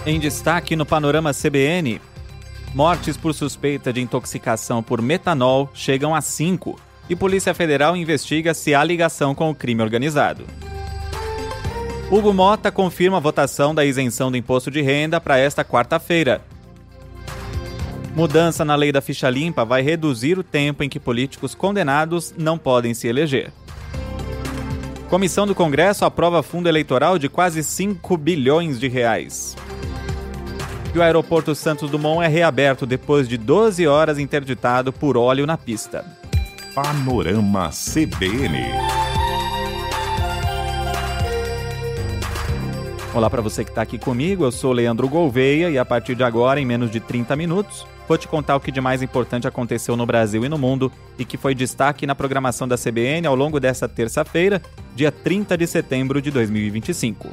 Em destaque no Panorama CBN, mortes por suspeita de intoxicação por metanol chegam a 5 e Polícia Federal investiga se há ligação com o crime organizado. Hugo Mota confirma a votação da isenção do imposto de renda para esta quarta-feira. Mudança na lei da ficha limpa vai reduzir o tempo em que políticos condenados não podem se eleger. Comissão do Congresso aprova fundo eleitoral de quase 5 bilhões de reais. E o aeroporto Santos Dumont é reaberto depois de 12 horas interditado por óleo na pista. Panorama CBN. Olá para você que está aqui comigo, eu sou Leandro Gouveia e a partir de agora, em menos de 30 minutos, vou te contar o que de mais importante aconteceu no Brasil e no mundo e que foi destaque na programação da CBN ao longo desta terça-feira, dia 30 de setembro de 2025.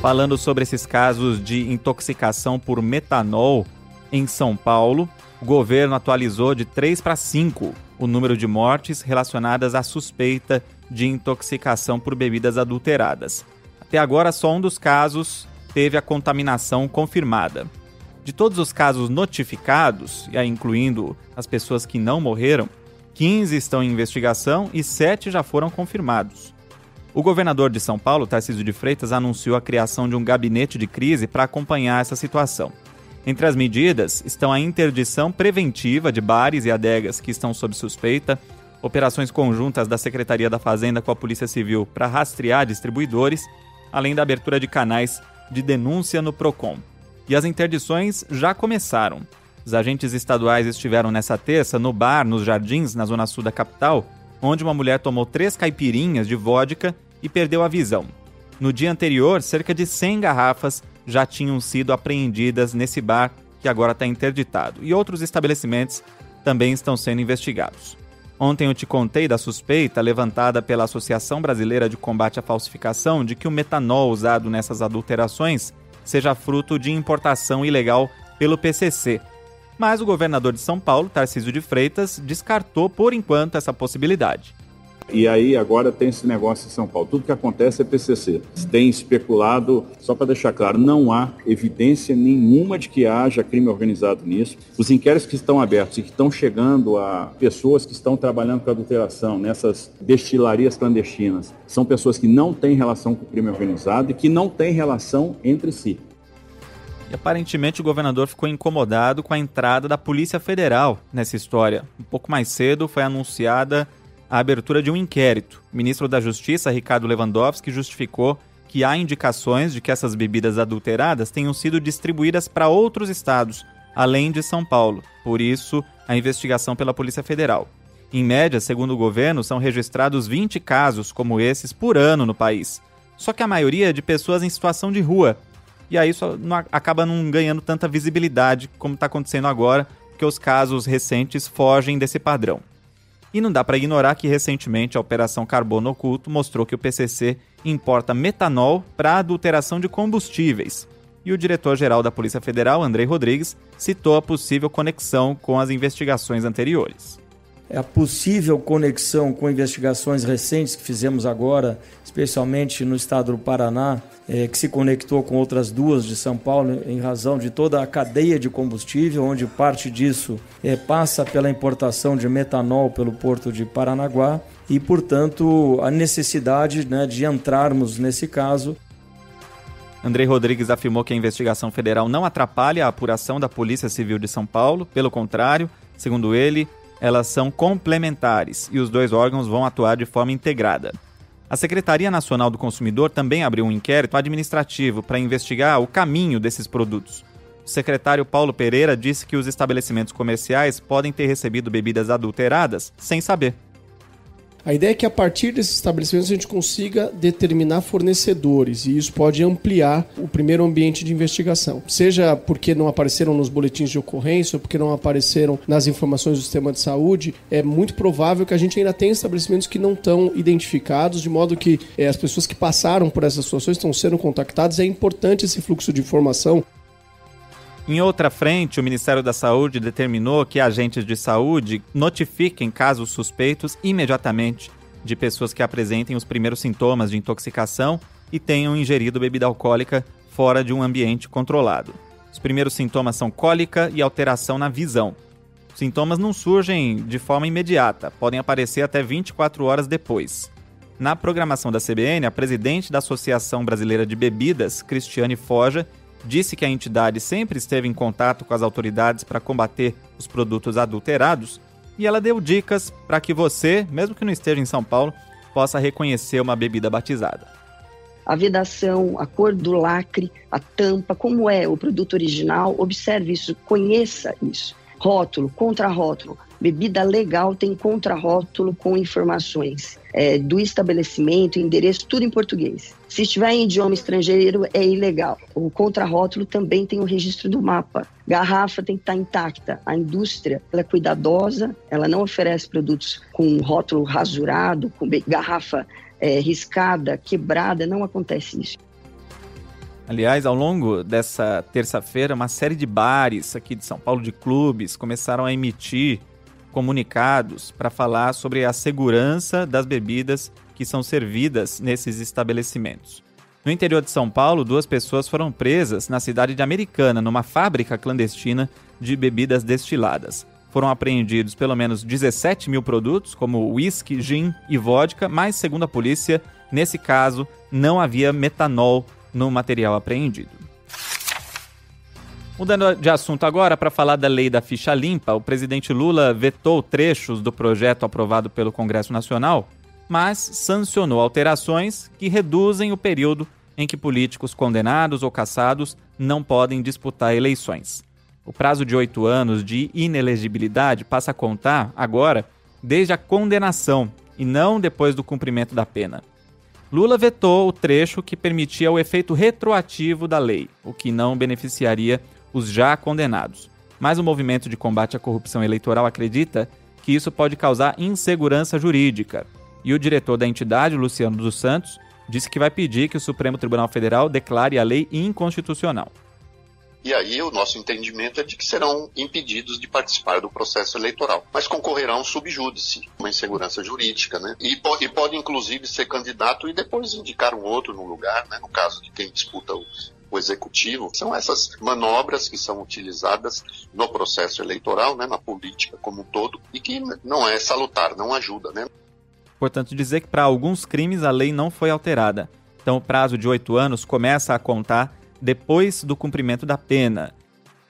Falando sobre esses casos de intoxicação por metanol em São Paulo, o governo atualizou de 3 para 5 o número de mortes relacionadas à suspeita de intoxicação por bebidas adulteradas. Até agora, só um dos casos teve a contaminação confirmada. De todos os casos notificados, e aí incluindo as pessoas que não morreram, 15 estão em investigação e 7 já foram confirmados. O governador de São Paulo, Tarcísio de Freitas, anunciou a criação de um gabinete de crise para acompanhar essa situação. Entre as medidas estão a interdição preventiva de bares e adegas que estão sob suspeita, operações conjuntas da Secretaria da Fazenda com a Polícia Civil para rastrear distribuidores, além da abertura de canais de denúncia no PROCON. E as interdições já começaram. Os agentes estaduais estiveram nessa terça no bar nos Jardins, na zona sul da capital, onde uma mulher tomou 3 caipirinhas de vodka e perdeu a visão. No dia anterior, cerca de 100 garrafas já tinham sido apreendidas nesse bar, que agora está interditado. E outros estabelecimentos também estão sendo investigados. Ontem eu te contei da suspeita levantada pela Associação Brasileira de Combate à Falsificação de que o metanol usado nessas adulterações seja fruto de importação ilegal pelo PCC. Mas o governador de São Paulo, Tarcísio de Freitas, descartou por enquanto essa possibilidade. E aí agora tem esse negócio em São Paulo. Tudo que acontece é PCC. Tem especulado, só para deixar claro, não há evidência nenhuma de que haja crime organizado nisso. Os inquéritos que estão abertos e que estão chegando a pessoas que estão trabalhando com adulteração nessas destilarias clandestinas são pessoas que não têm relação com o crime organizado e que não têm relação entre si. E aparentemente o governador ficou incomodado com a entrada da Polícia Federal nessa história. Um pouco mais cedo foi anunciada a abertura de um inquérito. O ministro da Justiça, Ricardo Lewandowski, justificou que há indicações de que essas bebidas adulteradas tenham sido distribuídas para outros estados, além de São Paulo. Por isso, a investigação pela Polícia Federal. Em média, segundo o governo, são registrados 20 casos como esses por ano no país. Só que a maioria é de pessoas em situação de rua. E aí isso acaba não ganhando tanta visibilidade como está acontecendo agora, porque os casos recentes fogem desse padrão. E não dá para ignorar que recentemente a Operação Carbono Oculto mostrou que o PCC importa metanol para adulteração de combustíveis. E o diretor-geral da Polícia Federal, Andrei Rodrigues, citou a possível conexão com as investigações anteriores. A possível conexão com investigações recentes que fizemos agora, especialmente no estado do Paraná, que se conectou com outras 2 de São Paulo em razão de toda a cadeia de combustível, onde parte disso passa pela importação de metanol pelo porto de Paranaguá e, portanto, a necessidade de entrarmos nesse caso. Andrei Rodrigues afirmou que a investigação federal não atrapalha a apuração da Polícia Civil de São Paulo, pelo contrário, segundo ele, elas são complementares e os 2 órgãos vão atuar de forma integrada. A Secretaria Nacional do Consumidor também abriu um inquérito administrativo para investigar o caminho desses produtos. O secretário Paulo Pereira disse que os estabelecimentos comerciais podem ter recebido bebidas adulteradas sem saber. A ideia é que a partir desses estabelecimentos a gente consiga determinar fornecedores e isso pode ampliar o primeiro ambiente de investigação. Seja porque não apareceram nos boletins de ocorrência ou porque não apareceram nas informações do sistema de saúde, é muito provável que a gente ainda tenha estabelecimentos que não estão identificados, de modo que as pessoas que passaram por essas situações estão sendo contactadas. É importante esse fluxo de informação. Em outra frente, o Ministério da Saúde determinou que agentes de saúde notifiquem casos suspeitos imediatamente de pessoas que apresentem os primeiros sintomas de intoxicação e tenham ingerido bebida alcoólica fora de um ambiente controlado. Os primeiros sintomas são cólica e alteração na visão. Os sintomas não surgem de forma imediata, podem aparecer até 24 horas depois. Na programação da CBN, a presidente da Associação Brasileira de Bebidas, Cristiane Foja, disse que a entidade sempre esteve em contato com as autoridades para combater os produtos adulterados e ela deu dicas para que você, mesmo que não esteja em São Paulo, possa reconhecer uma bebida batizada. A vedação, a cor do lacre, a tampa, como é o produto original, observe isso, conheça isso. Rótulo, contrarótulo. Bebida legal tem contrarótulo com informações do estabelecimento, endereço, tudo em português. Se estiver em idioma estrangeiro, é ilegal. O contrarótulo também tem o registro do mapa. Garrafa tem que estar intacta. A indústria ela é cuidadosa, ela não oferece produtos com rótulo rasurado, com garrafa riscada, quebrada, não acontece isso. Aliás, ao longo dessa terça-feira, uma série de bares aqui de São Paulo, de clubes, começaram a emitir comunicados para falar sobre a segurança das bebidas que são servidas nesses estabelecimentos. No interior de São Paulo, 2 pessoas foram presas na cidade de Americana, numa fábrica clandestina de bebidas destiladas. Foram apreendidos pelo menos 17 mil produtos, como uísque, gin e vodka, mas, segundo a polícia, nesse caso, não havia metanol no material apreendido. Mudando de assunto agora, para falar da lei da ficha limpa, o presidente Lula vetou trechos do projeto aprovado pelo Congresso Nacional, mas sancionou alterações que reduzem o período em que políticos condenados ou cassados não podem disputar eleições. O prazo de 8 anos de inelegibilidade passa a contar, agora, desde a condenação e não depois do cumprimento da pena. Lula vetou o trecho que permitia o efeito retroativo da lei, o que não beneficiaria os já condenados. Mas o movimento de combate à corrupção eleitoral acredita que isso pode causar insegurança jurídica. E o diretor da entidade, Luciano dos Santos, disse que vai pedir que o Supremo Tribunal Federal declare a lei inconstitucional. E aí o nosso entendimento é de que serão impedidos de participar do processo eleitoral, mas concorrerão sub júdice, uma insegurança jurídica, né? E pode inclusive ser candidato e depois indicar um outro no lugar, né? No caso de quem disputa o executivo. São essas manobras que são utilizadas no processo eleitoral, né? Na política como um todo, e que não é salutar, não ajuda, né? Portanto, dizer que para alguns crimes a lei não foi alterada. Então o prazo de 8 anos começa a contar depois do cumprimento da pena.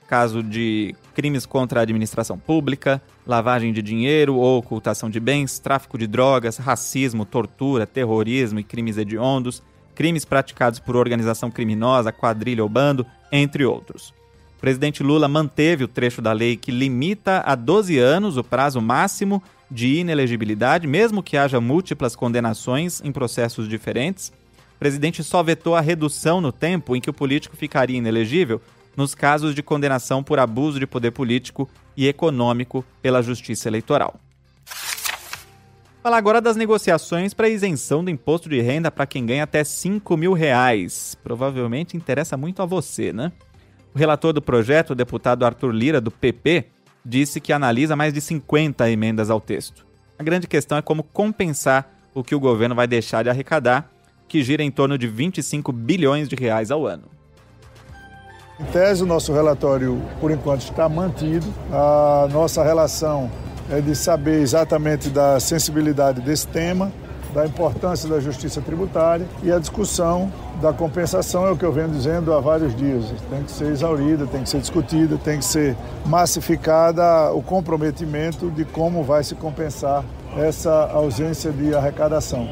Caso de crimes contra a administração pública, lavagem de dinheiro ou ocultação de bens, tráfico de drogas, racismo, tortura, terrorismo e crimes hediondos, crimes praticados por organização criminosa, quadrilha ou bando, entre outros. O presidente Lula manteve o trecho da lei que limita a 12 anos o prazo máximo de inelegibilidade, mesmo que haja múltiplas condenações em processos diferentes. O presidente só vetou a redução no tempo em que o político ficaria inelegível nos casos de condenação por abuso de poder político e econômico pela Justiça Eleitoral. Falar agora das negociações para isenção do imposto de renda para quem ganha até R$5 mil. Provavelmente interessa muito a você, né? O relator do projeto, o deputado Arthur Lira, do PP, disse que analisa mais de 50 emendas ao texto. A grande questão é como compensar o que o governo vai deixar de arrecadar, que gira em torno de R$25 bilhões ao ano. Em tese, o nosso relatório, por enquanto, está mantido. A nossa relação é de saber exatamente da sensibilidade desse tema, da importância da justiça tributária, e a discussão da compensação é o que eu venho dizendo há vários dias. Tem que ser exaurida, tem que ser discutida, tem que ser massificada o comprometimento de como vai se compensar essa ausência de arrecadação.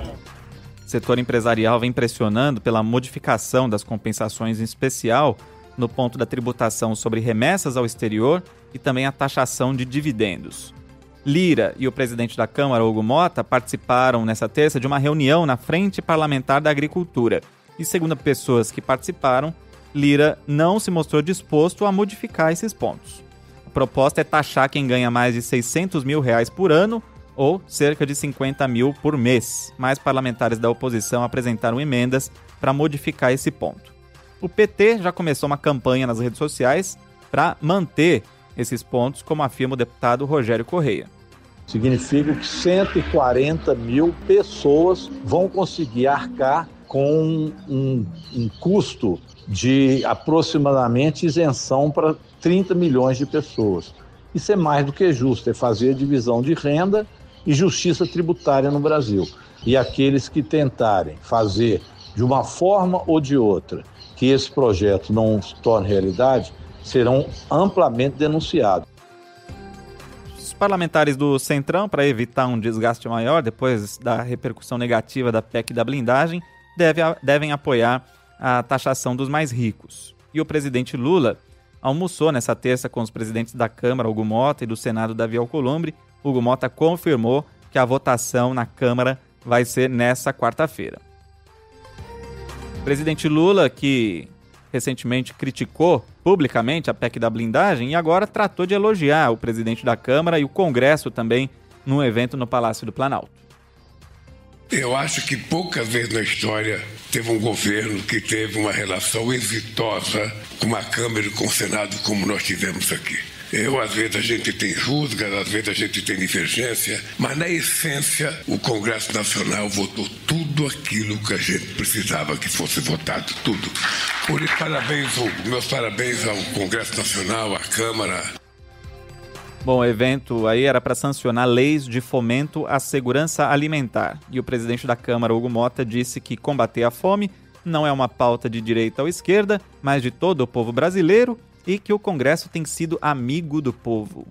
O setor empresarial vem pressionando pela modificação das compensações, em especial no ponto da tributação sobre remessas ao exterior e também a taxação de dividendos. Lira e o presidente da Câmara, Hugo Motta, participaram nessa terça de uma reunião na Frente Parlamentar da Agricultura. E segundo pessoas que participaram, Lira não se mostrou disposto a modificar esses pontos. A proposta é taxar quem ganha mais de R$600 mil por ano ou cerca de 50 mil por mês. Mas parlamentares da oposição apresentaram emendas para modificar esse ponto. O PT já começou uma campanha nas redes sociais para manter esses pontos, como afirma o deputado Rogério Correia. Significa que 140 mil pessoas vão conseguir arcar com um custo de aproximadamente isenção para 30 milhões de pessoas. Isso é mais do que justo, é fazer a divisão de renda e justiça tributária no Brasil. E aqueles que tentarem fazer de uma forma ou de outra que esse projeto não se torne realidade, serão amplamente denunciados. Os parlamentares do Centrão, para evitar um desgaste maior depois da repercussão negativa da PEC da blindagem, devem apoiar a taxação dos mais ricos. E o presidente Lula almoçou nessa terça com os presidentes da Câmara, Hugo Mota, e do Senado, Davi Alcolumbre. Hugo Mota confirmou que a votação na Câmara vai ser nessa quarta-feira. O presidente Lula, que recentemente criticou publicamente a PEC da blindagem e agora tratou de elogiar o presidente da Câmara e o Congresso também num evento no Palácio do Planalto. Eu acho que poucas vezes na história teve um governo que teve uma relação exitosa com a Câmara e com o Senado como nós tivemos aqui. Às vezes a gente tem rusgas, às vezes a gente tem divergência, mas na essência o Congresso Nacional votou tudo aquilo que a gente precisava que fosse votado, tudo. Por isso, meus parabéns ao Congresso Nacional, à Câmara. Bom, o evento aí era para sancionar leis de fomento à segurança alimentar. E o presidente da Câmara, Hugo Mota, disse que combater a fome não é uma pauta de direita ou esquerda, mas de todo o povo brasileiro, e que o Congresso tem sido amigo do povo.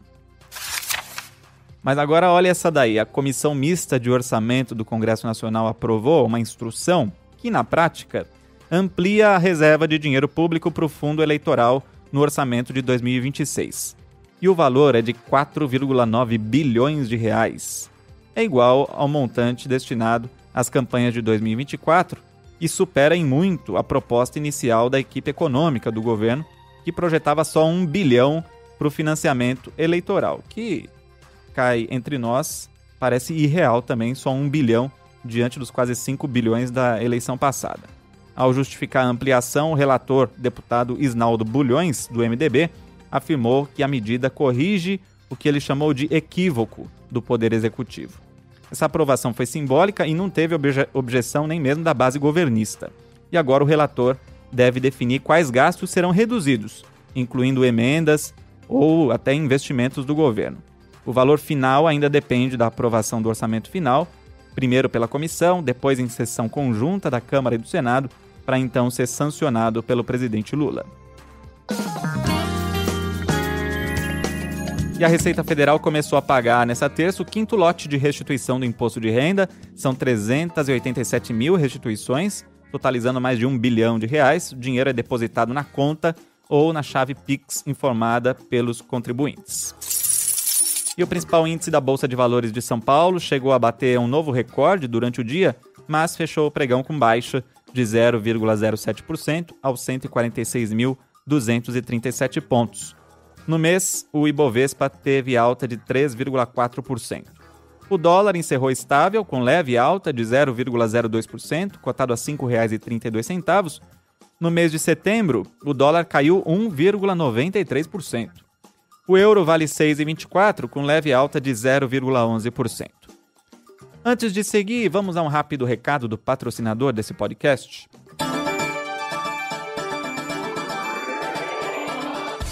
Mas agora olha essa daí, a Comissão Mista de Orçamento do Congresso Nacional aprovou uma instrução que, na prática, amplia a reserva de dinheiro público para o fundo eleitoral no orçamento de 2026. E o valor é de 4,9 bilhões de reais. É igual ao montante destinado às campanhas de 2024 e supera em muito a proposta inicial da equipe econômica do governo, que projetava só 1 bilhão para o financiamento eleitoral, que cai entre nós, parece irreal também, só 1 bilhão diante dos quase 5 bilhões da eleição passada. Ao justificar a ampliação, o relator, deputado Isnaldo Bulhões, do MDB, afirmou que a medida corrige o que ele chamou de equívoco do Poder Executivo. Essa aprovação foi simbólica e não teve objeção nem mesmo da base governista. E agora o relator deve definir quais gastos serão reduzidos, incluindo emendas ou até investimentos do governo. O valor final ainda depende da aprovação do orçamento final, primeiro pela comissão, depois em sessão conjunta da Câmara e do Senado, para então ser sancionado pelo presidente Lula. E a Receita Federal começou a pagar nessa terça o 5º lote de restituição do imposto de renda. São 387 mil restituições, totalizando mais de 1 bilhão de reais. O dinheiro é depositado na conta ou na chave Pix informada pelos contribuintes. E o principal índice da Bolsa de Valores de São Paulo chegou a bater um novo recorde durante o dia, mas fechou o pregão com baixa de 0,07% aos 146.237 pontos. No mês, o Ibovespa teve alta de 3,4%. O dólar encerrou estável, com leve alta de 0,02%, cotado a R$ 5,32. No mês de setembro, o dólar caiu 1,93%. O euro vale R$ 6,24, com leve alta de 0,11%. Antes de seguir, vamos a um rápido recado do patrocinador desse podcast.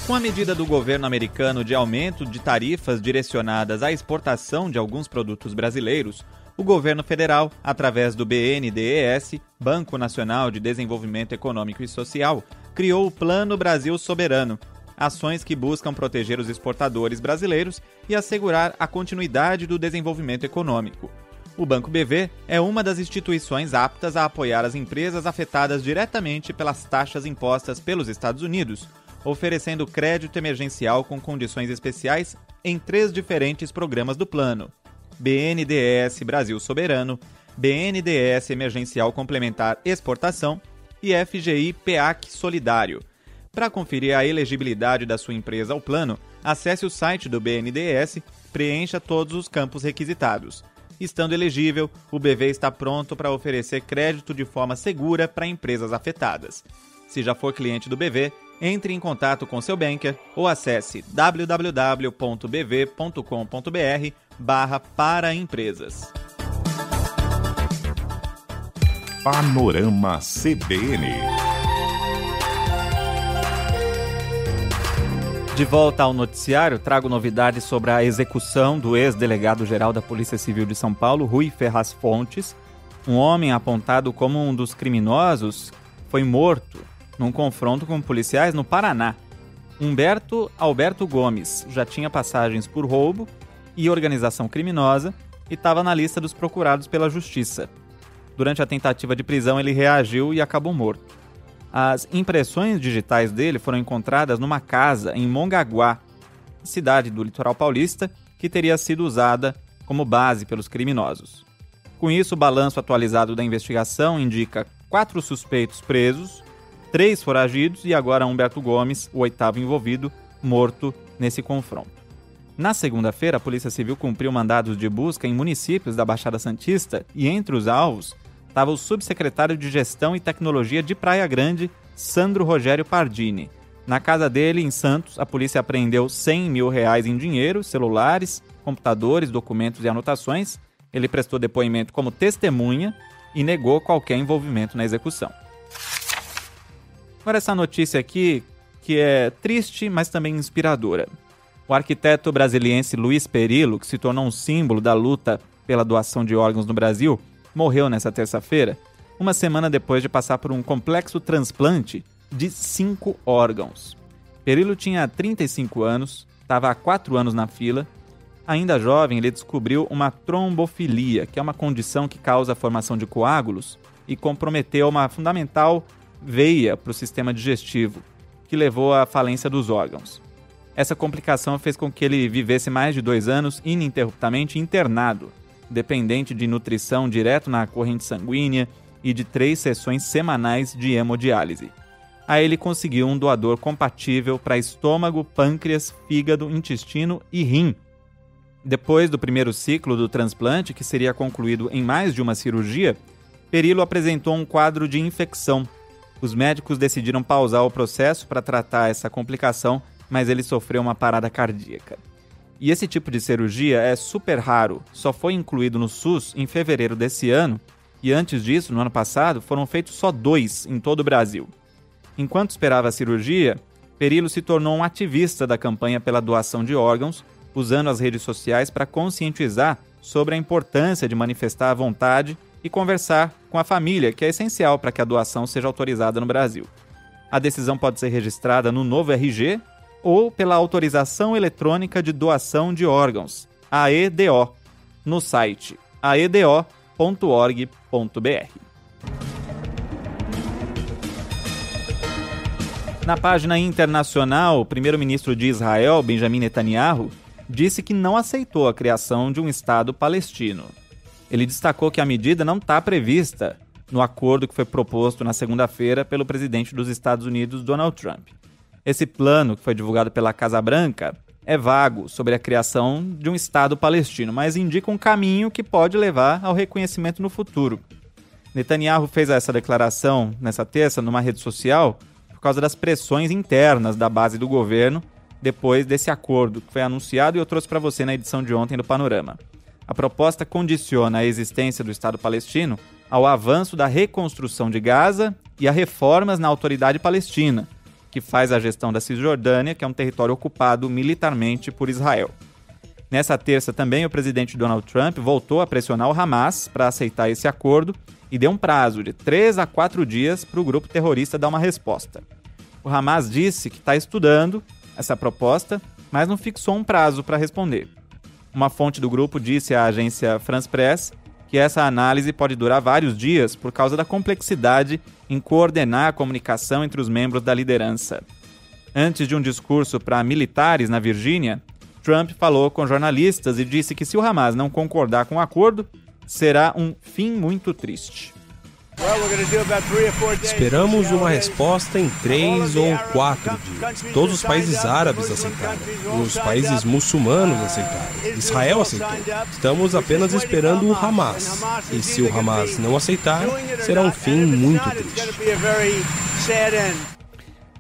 Com a medida do governo americano de aumento de tarifas direcionadas à exportação de alguns produtos brasileiros, o governo federal, através do BNDES, Banco Nacional de Desenvolvimento Econômico e Social, criou o Plano Brasil Soberano, ações que buscam proteger os exportadores brasileiros e assegurar a continuidade do desenvolvimento econômico. O Banco BV é uma das instituições aptas a apoiar as empresas afetadas diretamente pelas taxas impostas pelos Estados Unidos, oferecendo crédito emergencial com condições especiais em 3 diferentes programas do plano: BNDES Brasil Soberano, BNDES Emergencial Complementar Exportação e FGI PEAC Solidário. Para conferir a elegibilidade da sua empresa ao plano, acesse o site do BNDES, preencha todos os campos requisitados. Estando elegível, o BV está pronto para oferecer crédito de forma segura para empresas afetadas. Se já for cliente do BV, entre em contato com seu banker ou acesse www.bv.com.br para empresas. Panorama CBN. De volta ao noticiário, trago novidades sobre a execução do ex-delegado-geral da Polícia Civil de São Paulo, Rui Ferraz Fontes. Um homem apontado como um dos criminosos foi morto num confronto com policiais no Paraná. Humberto Alberto Gomes já tinha passagens por roubo e organização criminosa e estava na lista dos procurados pela Justiça. Durante a tentativa de prisão, ele reagiu e acabou morto. As impressões digitais dele foram encontradas numa casa em Mongaguá, cidade do litoral paulista, que teria sido usada como base pelos criminosos. Com isso, o balanço atualizado da investigação indica 4 suspeitos presos, 3 foragidos e agora Humberto Gomes, o 8º envolvido, morto nesse confronto. Na segunda-feira, a Polícia Civil cumpriu mandados de busca em municípios da Baixada Santista e entre os alvos estava o subsecretário de Gestão e Tecnologia de Praia Grande, Sandro Rogério Pardini. Na casa dele, em Santos, a polícia apreendeu R$100 mil em dinheiro, celulares, computadores, documentos e anotações. Ele prestou depoimento como testemunha e negou qualquer envolvimento na execução. Agora essa notícia aqui, que é triste, mas também inspiradora. O arquiteto brasiliense Luiz Perillo, que se tornou um símbolo da luta pela doação de órgãos no Brasil, morreu nesta terça-feira, uma semana depois de passar por um complexo transplante de 5 órgãos. Perillo tinha 35 anos, estava há 4 anos na fila. Ainda jovem, ele descobriu uma trombofilia, que é uma condição que causa a formação de coágulos e comprometeu uma fundamental veia para o sistema digestivo, que levou à falência dos órgãos. Essa complicação fez com que ele vivesse mais de 2 anos ininterruptamente internado, dependente de nutrição direto na corrente sanguínea e de 3 sessões semanais de hemodiálise. Aí ele conseguiu um doador compatível para estômago, pâncreas, fígado, intestino e rim. Depois do primeiro ciclo do transplante, que seria concluído em mais de uma cirurgia, Perillo apresentou um quadro de infecção. Os médicos decidiram pausar o processo para tratar essa complicação, mas ele sofreu uma parada cardíaca. E esse tipo de cirurgia é super raro, só foi incluído no SUS em fevereiro desse ano, e antes disso, no ano passado, foram feitos só 2 em todo o Brasil. Enquanto esperava a cirurgia, Perillo se tornou um ativista da campanha pela doação de órgãos, usando as redes sociais para conscientizar sobre a importância de manifestar a vontade e conversar com a família, que é essencial para que a doação seja autorizada no Brasil. A decisão pode ser registrada no novo RG ou pela Autorização Eletrônica de Doação de Órgãos, AEDO, no site aedo.org.br. Na página internacional, o primeiro-ministro de Israel, Benjamin Netanyahu, disse que não aceitou a criação de um Estado palestino. Ele destacou que a medida não está prevista no acordo que foi proposto na segunda-feira pelo presidente dos Estados Unidos, Donald Trump. Esse plano, que foi divulgado pela Casa Branca, é vago sobre a criação de um Estado palestino, mas indica um caminho que pode levar ao reconhecimento no futuro. Netanyahu fez essa declaração nessa terça numa rede social por causa das pressões internas da base do governo depois desse acordo que foi anunciado e eu trouxe para você na edição de ontem do Panorama. A proposta condiciona a existência do Estado palestino ao avanço da reconstrução de Gaza e a reformas na Autoridade Palestina, que faz a gestão da Cisjordânia, que é um território ocupado militarmente por Israel. Nessa terça também, o presidente Donald Trump voltou a pressionar o Hamas para aceitar esse acordo e deu um prazo de 3 a 4 dias para o grupo terrorista dar uma resposta. O Hamas disse que está estudando essa proposta, mas não fixou um prazo para responder. Uma fonte do grupo disse à agência France Press que essa análise pode durar vários dias por causa da complexidade em coordenar a comunicação entre os membros da liderança. Antes de um discurso para militares na Virgínia, Trump falou com jornalistas e disse que se o Hamas não concordar com o acordo, será um fim muito triste. Esperamos uma resposta em 3 ou 4 dias. Todos os países árabes aceitaram. Os países muçulmanos aceitaram. Israel aceitou. Estamos apenas esperando o Hamas. E se o Hamas não aceitar, será um fim muito triste.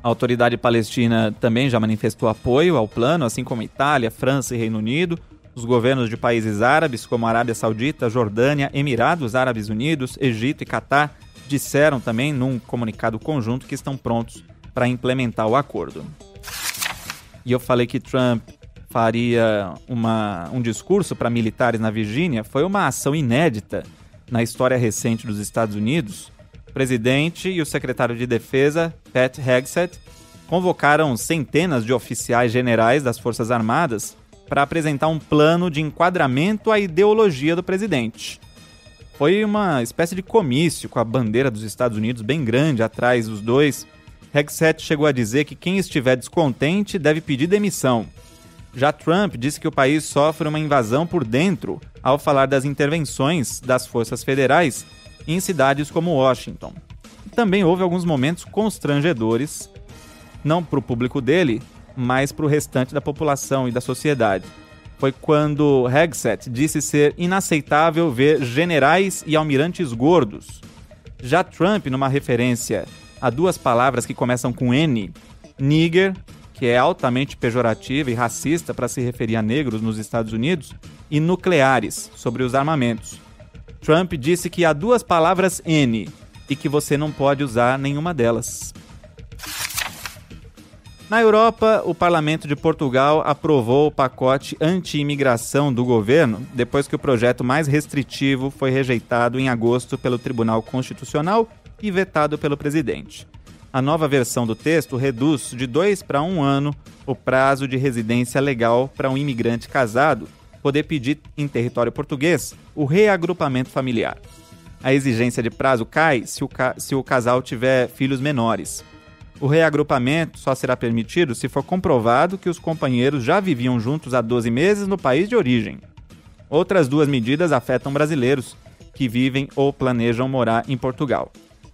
A autoridade palestina também já manifestou apoio ao plano, assim como Itália, França e Reino Unido. Os governos de países árabes, como Arábia Saudita, Jordânia, Emirados Árabes Unidos, Egito e Catar, disseram também num comunicado conjunto que estão prontos para implementar o acordo. E eu falei que Trump faria um discurso para militares na Virgínia. Foi uma ação inédita na história recente dos Estados Unidos. O presidente e o secretário de Defesa, Pete Hegseth, convocaram centenas de oficiais generais das Forças Armadas para apresentar um plano de enquadramento à ideologia do presidente. Foi uma espécie de comício com a bandeira dos Estados Unidos bem grande atrás dos dois. Hegseth chegou a dizer que quem estiver descontente deve pedir demissão. Já Trump disse que o país sofre uma invasão por dentro ao falar das intervenções das forças federais em cidades como Washington. Também houve alguns momentos constrangedores, não para o público dele, mas para o restante da população e da sociedade. Foi quando Hegseth disse ser inaceitável ver generais e almirantes gordos. Já Trump, numa referência a duas palavras que começam com N, nigger, que é altamente pejorativa e racista para se referir a negros nos Estados Unidos, e nucleares, sobre os armamentos. Trump disse que há duas palavras N e que você não pode usar nenhuma delas. Na Europa, o Parlamento de Portugal aprovou o pacote anti-imigração do governo depois que o projeto mais restritivo foi rejeitado em agosto pelo Tribunal Constitucional e vetado pelo presidente. A nova versão do texto reduz de 2 para 1 ano o prazo de residência legal para um imigrante casado poder pedir em território português o reagrupamento familiar. A exigência de prazo cai se o casal tiver filhos menores. O reagrupamento só será permitido se for comprovado que os companheiros já viviam juntos há 12 meses no país de origem. Outras duas medidas afetam brasileiros que vivem ou planejam morar em Portugal.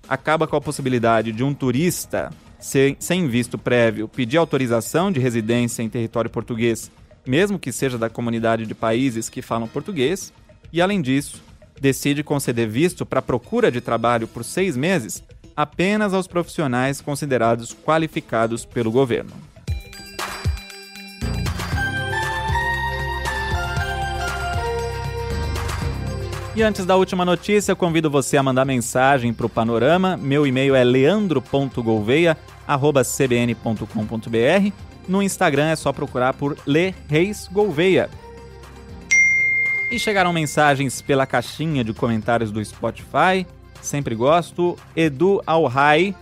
Acaba com a possibilidade de um turista, sem visto prévio, pedir autorização de residência em território português, mesmo que seja da comunidade de países que falam português, e, além disso, decide conceder visto para procura de trabalho por 6 meses apenas aos profissionais considerados qualificados pelo governo. E antes da última notícia, eu convido você a mandar mensagem para o Panorama. Meu e-mail é leandro.gouveia@cbn.com.br. No Instagram é só procurar por Le Reis Gouveia. E chegaram mensagens pela caixinha de comentários do Spotify. Sempre gosto. Edu Alhai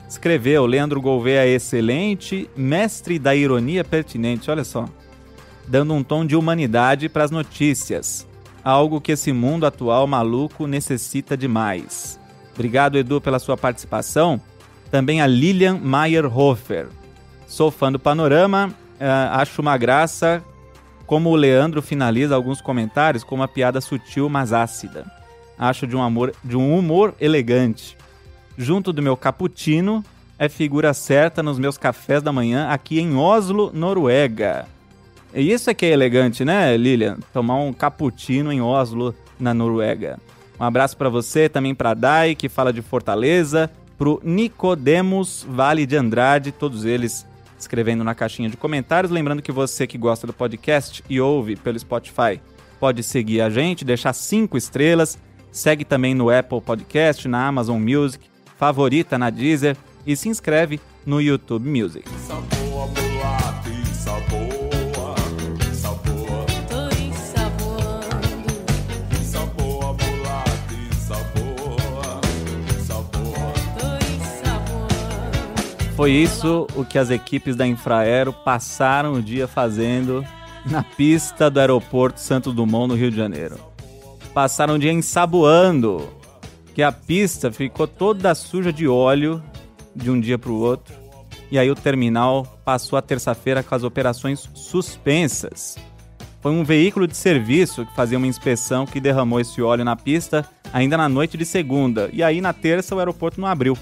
escreveu: Leandro Gouveia é excelente, mestre da ironia pertinente. Olha só, dando um tom de humanidade para as notícias. Algo que esse mundo atual maluco necessita demais. Obrigado, Edu, pela sua participação. Também a Lilian Meyerhofer. Sou fã do Panorama, acho uma graça como o Leandro finaliza alguns comentários com uma piada sutil, mas ácida. Acho de um humor elegante. Junto do meu cappuccino, é figura certa nos meus cafés da manhã aqui em Oslo, Noruega. E isso é que é elegante, né, Lilian? Tomar um cappuccino em Oslo, na Noruega. Um abraço para você, também para a Dai, que fala de Fortaleza, pro Nicodemos Vale de Andrade, todos eles escrevendo na caixinha de comentários. Lembrando que você que gosta do podcast e ouve pelo Spotify, pode seguir a gente, deixar 5 estrelas, segue também no Apple Podcast, na Amazon Music, favorita na Deezer e se inscreve no YouTube Music. Foi isso o que as equipes da Infraero passaram o dia fazendo na pista do aeroporto Santos Dumont, no Rio de Janeiro. Passaram o dia ensaboando, que a pista ficou toda suja de óleo de um dia para o outro. E aí o terminal passou a terça-feira com as operações suspensas. Foi um veículo de serviço que fazia uma inspeção que derramou esse óleo na pista ainda na noite de segunda. E aí na terça o aeroporto não abriu.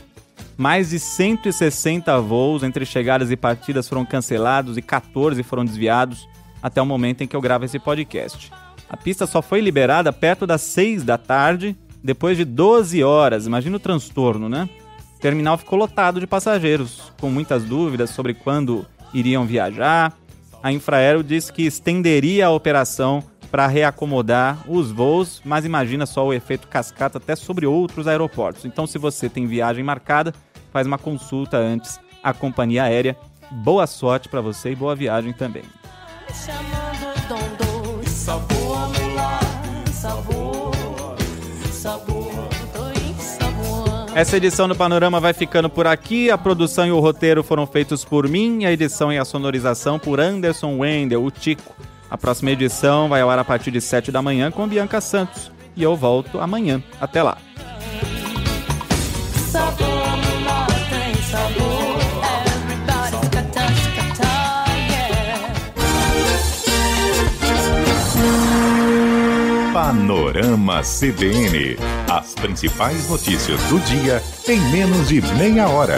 Mais de 160 voos entre chegadas e partidas foram cancelados e 14 foram desviados até o momento em que eu gravo esse podcast. A pista só foi liberada perto das 6 da tarde, depois de 12 horas. Imagina o transtorno, né? O terminal ficou lotado de passageiros, com muitas dúvidas sobre quando iriam viajar. A Infraero disse que estenderia a operação para reacomodar os voos, mas imagina só o efeito cascata até sobre outros aeroportos. Então, se você tem viagem marcada, faz uma consulta antes à companhia aérea. Boa sorte para você e boa viagem também. Essa edição do Panorama vai ficando por aqui. A produção e o roteiro foram feitos por mim, a edição e a sonorização por Anderson Wendel, o Tico. A próxima edição vai ao ar a partir de 7 da manhã com Bianca Santos. E eu volto amanhã. Até lá. Panorama CBN. As principais notícias do dia em menos de meia hora.